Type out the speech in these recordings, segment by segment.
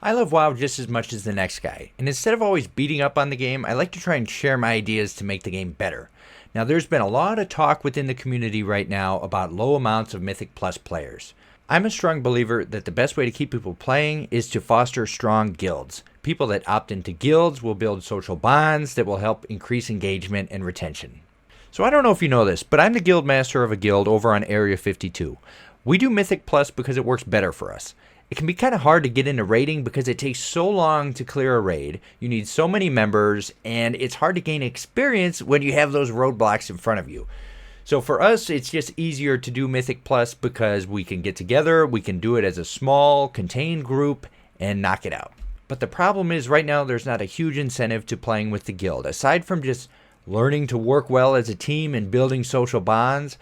I love WoW just as much as the next guy, and instead of always beating up on the game, I like to try and share my ideas to make the game better. Now, there's been a lot of talk within the community right now about low amounts of Mythic Plus players. I'm a strong believer that the best way to keep people playing is to foster strong guilds. People that opt into guilds will build social bonds that will help increase engagement and retention. So I don't know if you know this, but I'm the guild master of a guild over on Area 52. We do Mythic Plus because it works better for us. It can be kind of hard to get into raiding because it takes so long to clear a raid. You need so many members, and it's hard to gain experience when you have those roadblocks in front of you. So for us, it's just easier to do Mythic Plus because we can get together, we can do it as a small, contained group, and knock it out. But the problem is right now there's not a huge incentive to playing with the guild. Aside from just learning to work well as a team and building social bonds,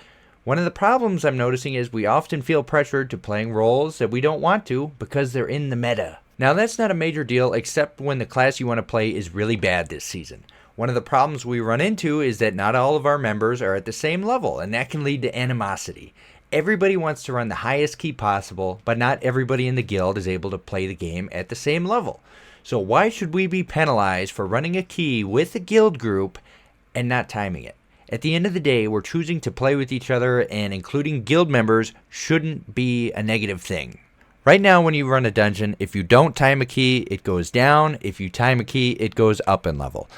one of the problems I'm noticing is we often feel pressured to playing roles that we don't want to because they're in the meta. Now that's not a major deal except when the class you want to play is really bad this season. One of the problems we run into is that not all of our members are at the same level, and that can lead to animosity. Everybody wants to run the highest key possible, but not everybody in the guild is able to play the game at the same level. So why should we be penalized for running a key with a guild group and not timing it? At the end of the day, we're choosing to play with each other, and including guild members shouldn't be a negative thing. Right now, when you run a dungeon, if you don't time a key, it goes down. If you time a key, it goes up in level.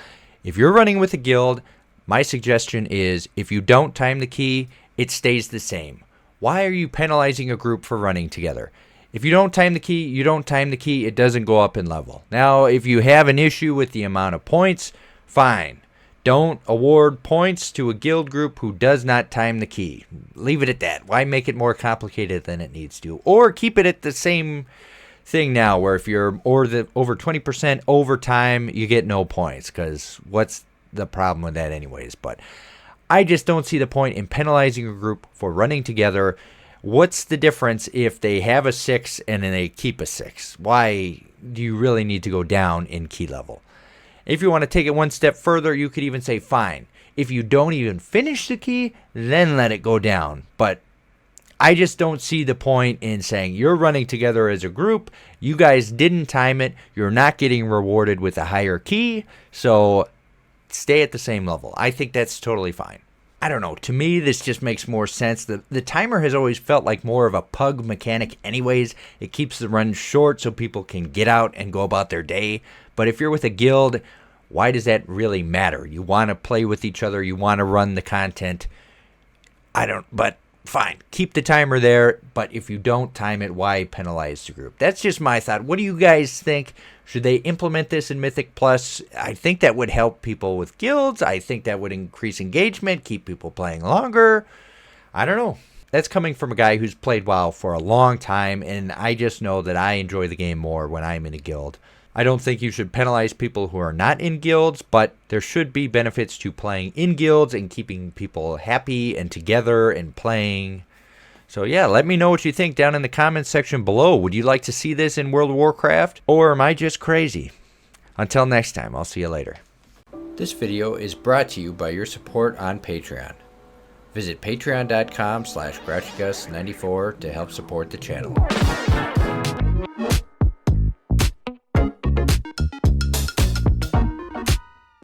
If you're running with a guild, my suggestion is if you don't time the key, it stays the same. Why are you penalizing a group for running together? If you don't time the key, you don't time the key, it doesn't go up in level. Now, if you have an issue with the amount of points, fine. Don't award points to a guild group who does not time the key. Leave it at that. Why make it more complicated than it needs to? Or keep it at the same thing now, where if you're over 20% overtime, you get no points. Because what's the problem with that anyways? But I just don't see the point in penalizing a group for running together. What's the difference if they have a 6 and then they keep a 6? Why do you really need to go down in key level? If you want to take it one step further, you could even say, fine, if you don't even finish the key, then let it go down. But I just don't see the point in saying you're running together as a group, you guys didn't time it, you're not getting rewarded with a higher key, so stay at the same level. I think that's totally fine. I don't know, to me this just makes more sense. The timer has always felt like more of a pug mechanic anyways. It keeps the run short so people can get out and go about their day. But if you're with a guild, why does that really matter? You want to play with each other, you want to run the content. But fine, keep the timer there, but if you don't time it, why penalize the group? That's just my thought. What do you guys think? Should they implement this in Mythic Plus? I think that would help people with guilds. I think that would increase engagement, keep people playing longer. I don't know. That's coming from a guy who's played WoW for a long time, and I just know that I enjoy the game more when I'm in a guild. I don't think you should penalize people who are not in guilds, but there should be benefits to playing in guilds and keeping people happy and together and playing. So yeah, let me know what you think down in the comments section below. Would you like to see this in World of Warcraft, or am I just crazy? Until next time, I'll see you later. This video is brought to you by your support on Patreon. Visit patreon.com/GrouchyGus94 to help support the channel.